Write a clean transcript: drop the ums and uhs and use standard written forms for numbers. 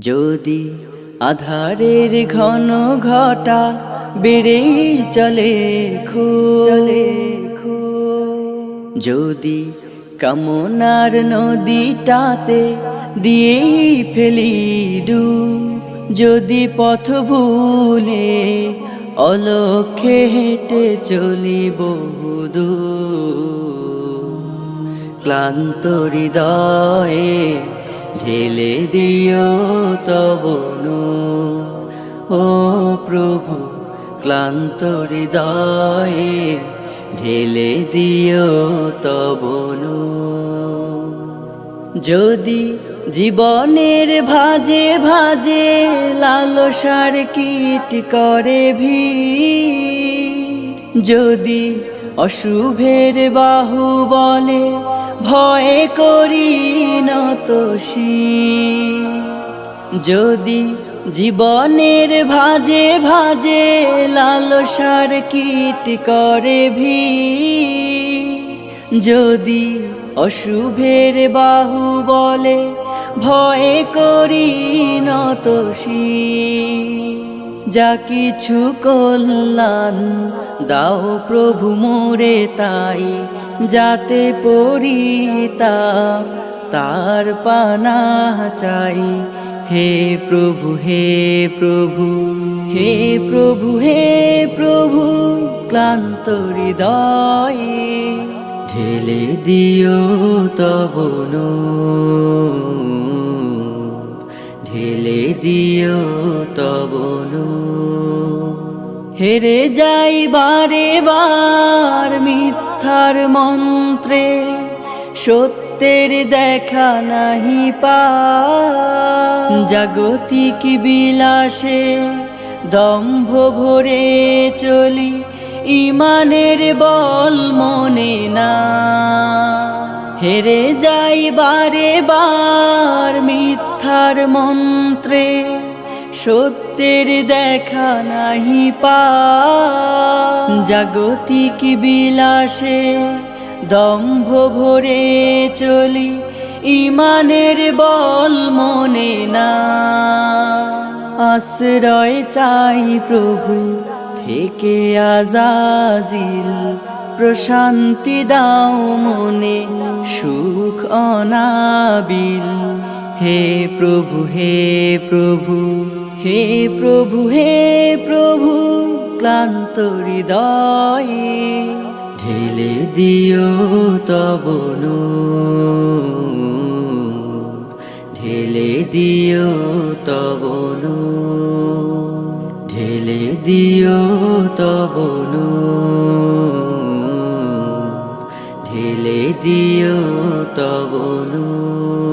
যদি আধারের ঘন ঘটা বেড়ে চলে যদি কামনার নদীটাতে দিয়ে ফেলি ডুব, যদি পথ ভুলে অলক্ষ্যে হেঁটে চলি বহুদূর, ক্লান্ত হৃদয়ে ঢেলে দিও তব নূর। ও প্রভু, ক্লান্ত হৃদয়ে ঢেলে দিও তব নূর। যদি জীবনের ভাজে ভাজে লালসার কীট করে ভিড়, যদি অশুভের বাহু বলে ভয় করি নত শির, যদি জীবনের ভাজে ভাজে লালসার কীট করে ভিড়, যদি অশুভের বাহু বলে ভয় করি নত শির, যা কিছু কল্যাণ দাও প্রভু মোরে তাই, যাতে পরিতাপ তার পানাহ চাই। হে প্রভু, হে প্রভু, হে প্রভু, হে প্রভু, ক্লান্ত হৃদয়ে ঢেলে দিও তব নূর, ঢেলে দিও তব নূর। হেরে যাই বারে বার মিথ্যার মন্ত্রে, সত্যের দেখা নাহি পাই, জাগতিক বিলাসে দম্ভ ভরে চলি, ইমানের বল মনে না। হেরে যাই বারে বার মিথ্যার মন্ত্রে, সত্যের দেখা নাহি পাই, জাগতিক বিলাসে দম্ভ ভরে চলি, ইমানের বল মনে না। আশ্রয় চাই প্রভু থেকে আজাজিল, প্রশান্তি দাও মনে সুখ অনাবিল। হে প্রভু, হে প্রভু, হে প্রভু, হে প্রভু, ক্লান্ত হৃদয়ে ঢেলে দিও তব নূর, ঢেলে দিও তব নূর, ঢেলে দিও তব নূর, ঢেলে দিও তব নূর।